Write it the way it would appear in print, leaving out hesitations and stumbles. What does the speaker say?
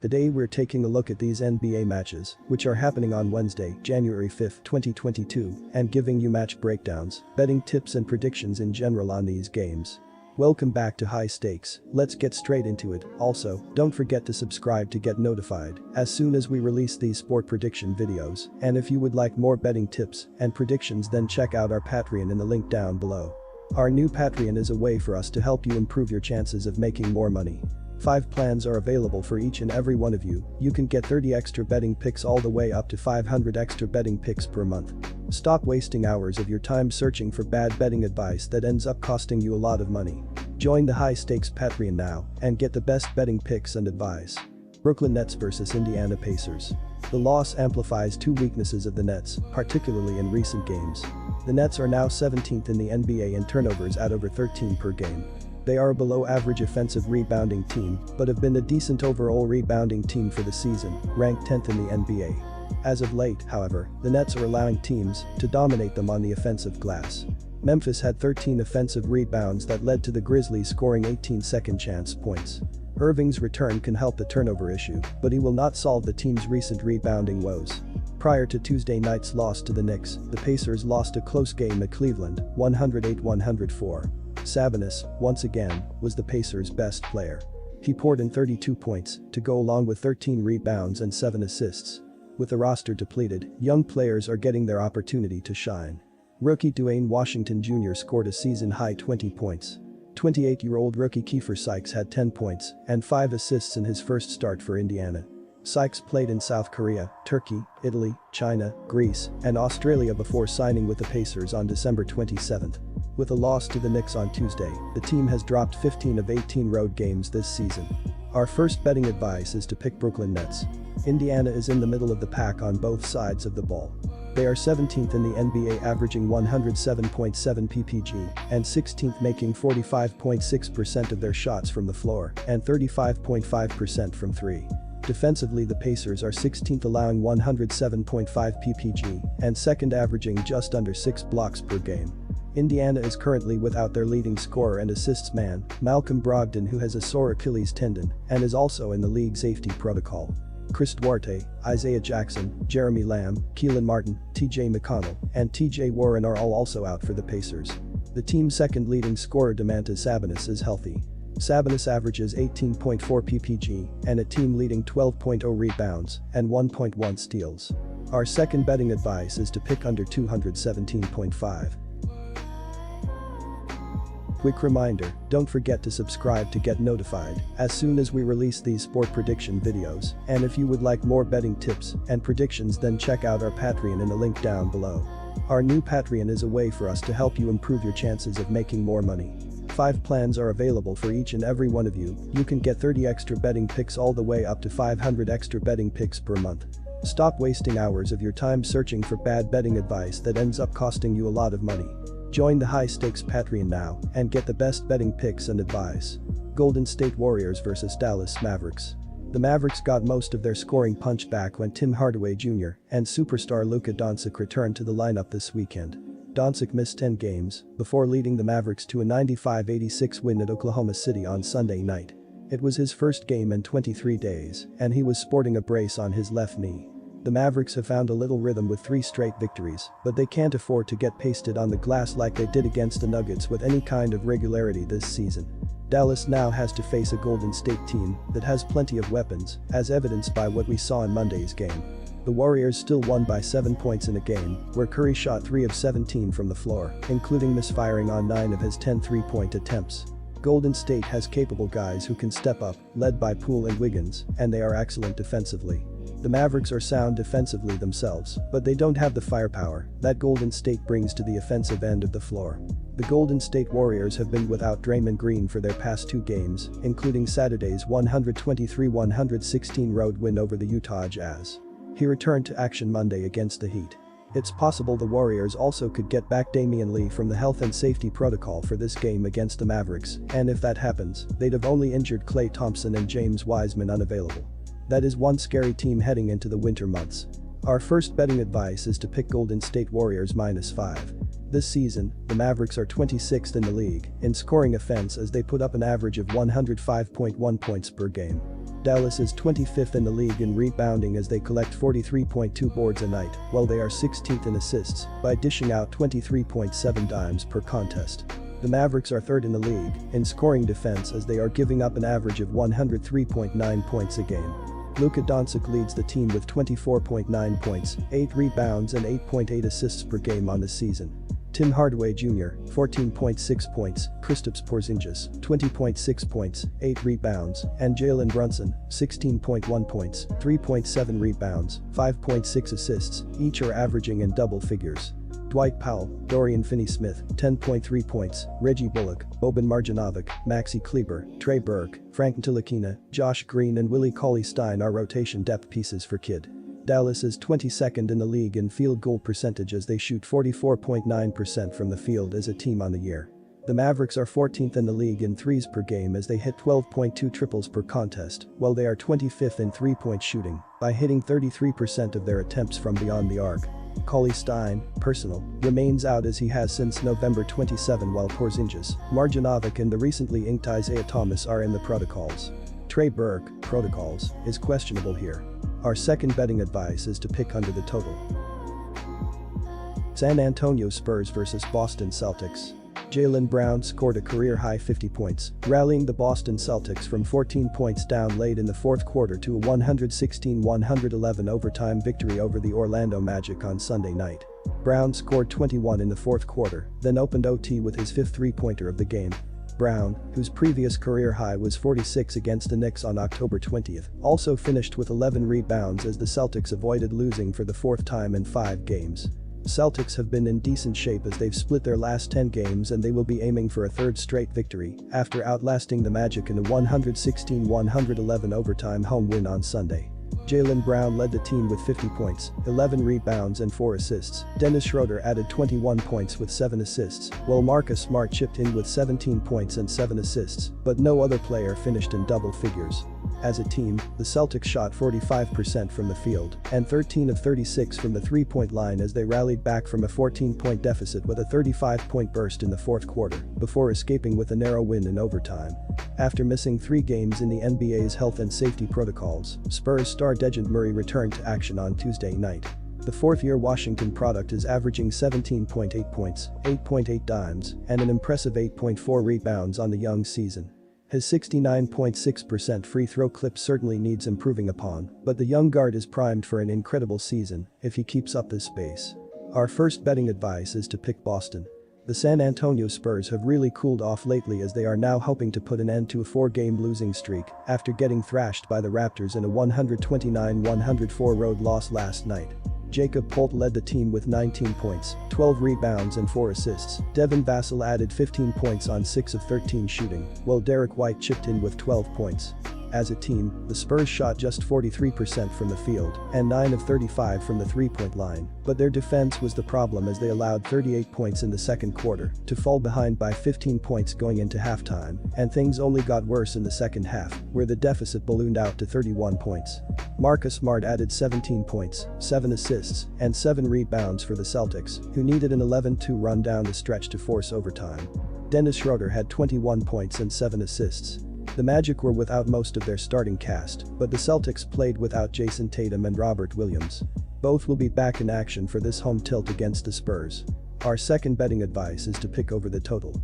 Today we're taking a look at these NBA matches, which are happening on Wednesday, January 5, 2022, and giving you match breakdowns, betting tips and predictions in general on these games. Welcome back to High Stakes, let's get straight into it. Also, don't forget to subscribe to get notified as soon as we release these sport prediction videos, and if you would like more betting tips and predictions, then check out our Patreon in the link down below. Our new Patreon is a way for us to help you improve your chances of making more money. 5 plans are available for each and every one of you. You can get 30 extra betting picks all the way up to 500 extra betting picks per month. Stop wasting hours of your time searching for bad betting advice that ends up costing you a lot of money. Join the High Stakes Patreon now and get the best betting picks and advice. Brooklyn Nets vs Indiana Pacers. The loss amplifies two weaknesses of the Nets, particularly in recent games. The Nets are now 17th in the NBA in turnovers at over 13 per game. They are a below-average offensive rebounding team, but have been a decent overall rebounding team for the season, ranked 10th in the NBA. As of late, however, the Nets are allowing teams to dominate them on the offensive glass. Memphis had 13 offensive rebounds that led to the Grizzlies scoring 18 second-chance points. Irving's return can help the turnover issue, but he will not solve the team's recent rebounding woes. Prior to Tuesday night's loss to the Knicks, the Pacers lost a close game at Cleveland, 108-104. Sabonis, once again, was the Pacers' best player. He poured in 32 points to go along with 13 rebounds and 7 assists. With the roster depleted, young players are getting their opportunity to shine. Rookie Dwayne Washington Jr. scored a season-high 20 points. 28-year-old rookie Kiefer Sykes had 10 points and 5 assists in his first start for Indiana. Sykes played in South Korea, Turkey, Italy, China, Greece, and Australia before signing with the Pacers on December 27. With a loss to the Knicks on Tuesday, the team has dropped 15 of 18 road games this season. Our first betting advice is to pick Brooklyn Nets. Indiana is in the middle of the pack on both sides of the ball. They are 17th in the NBA, averaging 107.7 ppg and 16th, making 45.6% of their shots from the floor and 35.5% from three. Defensively, the Pacers are 16th, allowing 107.5 ppg and second, averaging just under 6 blocks per game. Indiana is currently without their leading scorer and assists man, Malcolm Brogdon, who has a sore Achilles tendon and is also in the league safety protocol. Chris Duarte, Isaiah Jackson, Jeremy Lamb, Keelan Martin, TJ McConnell, and TJ Warren are all also out for the Pacers. The team's second leading scorer, Domantas Sabonis, is healthy. Sabonis averages 18.4 ppg and a team-leading 12.0 rebounds and 1.1 steals. Our second betting advice is to pick under 217.5. Quick reminder, don't forget to subscribe to get notified as soon as we release these sport prediction videos, and if you would like more betting tips and predictions, then check out our Patreon in the link down below. Our new Patreon is a way for us to help you improve your chances of making more money. 5 plans are available for each and every one of you. You can get 30 extra betting picks all the way up to 500 extra betting picks per month. Stop wasting hours of your time searching for bad betting advice that ends up costing you a lot of money. Join the High Stakes Patreon now and get the best betting picks and advice. Golden State Warriors vs Dallas Mavericks. The Mavericks got most of their scoring punch back when Tim Hardaway Jr. and superstar Luka Doncic returned to the lineup this weekend. Doncic missed 10 games before leading the Mavericks to a 95-86 win at Oklahoma City on Sunday night. It was his first game in 23 days, and he was sporting a brace on his left knee. The Mavericks have found a little rhythm with 3 straight victories, but they can't afford to get pasted on the glass like they did against the Nuggets with any kind of regularity this season. Dallas now has to face a Golden State team that has plenty of weapons, as evidenced by what we saw in Monday's game. The Warriors still won by 7 points in a game where Curry shot 3 of 17 from the floor, including misfiring on 9 of his 10 three-point attempts. Golden State has capable guys who can step up, led by Poole and Wiggins, and they are excellent defensively. The Mavericks are sound defensively themselves, but they don't have the firepower that Golden State brings to the offensive end of the floor. The Golden State Warriors have been without Draymond Green for their past 2 games, including Saturday's 123-116 road win over the Utah Jazz. He returned to action Monday against the Heat. It's possible the Warriors also could get back Damian Lee from the health and safety protocol for this game against the Mavericks, and if that happens, they'd have only injured Klay Thompson and James Wiseman unavailable. That is one scary team heading into the winter months. Our first betting advice is to pick Golden State Warriors -5. This season, the Mavericks are 26th in the league in scoring offense as they put up an average of 105.1 points per game. Dallas is 25th in the league in rebounding as they collect 43.2 boards a night, while they are 16th in assists by dishing out 23.7 dimes per contest. The Mavericks are 3rd in the league in scoring defense as they are giving up an average of 103.9 points a game. Luka Doncic leads the team with 24.9 points, 8 rebounds and 8.8 assists per game on the season. Tim Hardaway Jr., 14.6 points, Kristaps Porzingis, 20.6 points, 8 rebounds, and Jalen Brunson, 16.1 points, 3.7 rebounds, 5.6 assists, each are averaging in double figures. Dwight Powell, Dorian Finney-Smith, 10.3 points, Reggie Bullock, Boban Marjanovic, Maxi Kleber, Trey Burke, Frank Ntilikina, Josh Green and Willie Cauley-Stein are rotation depth pieces for Kid. Dallas is 22nd in the league in field goal percentage as they shoot 44.9% from the field as a team on the year. The Mavericks are 14th in the league in threes per game as they hit 12.2 triples per contest, while they are 25th in three-point shooting by hitting 33% of their attempts from beyond the arc. Cauley-Stein, personal, remains out as he has since November 27 while Porzingis, Marjanovic and the recently inked Isaiah Thomas are in the protocols. Trey Burke, protocols, is questionable here. Our second betting advice is to pick under the total. San Antonio Spurs vs Boston Celtics. Jaylen Brown scored a career-high 50 points, rallying the Boston Celtics from 14 points down late in the fourth quarter to a 116-111 overtime victory over the Orlando Magic on Sunday night. Brown scored 21 in the fourth quarter, then opened OT with his fifth three-pointer of the game. Brown, whose previous career high was 46 against the Knicks on October 20, also finished with 11 rebounds as the Celtics avoided losing for the fourth time in 5 games. Celtics have been in decent shape as they've split their last 10 games and they will be aiming for a third straight victory after outlasting the Magic in a 116-111 overtime home win on Sunday. Jaylen Brown led the team with 50 points, 11 rebounds and 4 assists. Dennis Schroeder added 21 points with 7 assists, while Marcus Smart chipped in with 17 points and 7 assists, but no other player finished in double figures. As a team, the Celtics shot 45% from the field and 13 of 36 from the three-point line as they rallied back from a 14-point deficit with a 35-point burst in the fourth quarter before escaping with a narrow win in overtime. After missing 3 games in the NBA's health and safety protocols, Spurs star Dejounte Murray returned to action on Tuesday night. The fourth-year Washington product is averaging 17.8 points, 8.8 dimes, and an impressive 8.4 rebounds on the young season. His 69.6% free throw clip certainly needs improving upon, but the young guard is primed for an incredible season if he keeps up this pace. Our first betting advice is to pick Boston. The San Antonio Spurs have really cooled off lately as they are now hoping to put an end to a 4-game losing streak after getting thrashed by the Raptors in a 129-104 road loss last night. Jakob Polt led the team with 19 points, 12 rebounds and 4 assists. Devin Vassell added 15 points on 6 of 13 shooting, while Derek White chipped in with 12 points. As a team, the Spurs shot just 43% from the field and 9 of 35 from the three-point line, but their defense was the problem as they allowed 38 points in the second quarter to fall behind by 15 points going into halftime, and things only got worse in the second half, where the deficit ballooned out to 31 points. Marcus Smart added 17 points, 7 assists, and 7 rebounds for the Celtics, who needed an 11-2 run down the stretch to force overtime. Dennis Schroeder had 21 points and 7 assists. The Magic were without most of their starting cast, but the Celtics played without Jason Tatum and Robert Williams. Both will be back in action for this home tilt against the Spurs. Our second betting advice is to pick over the total.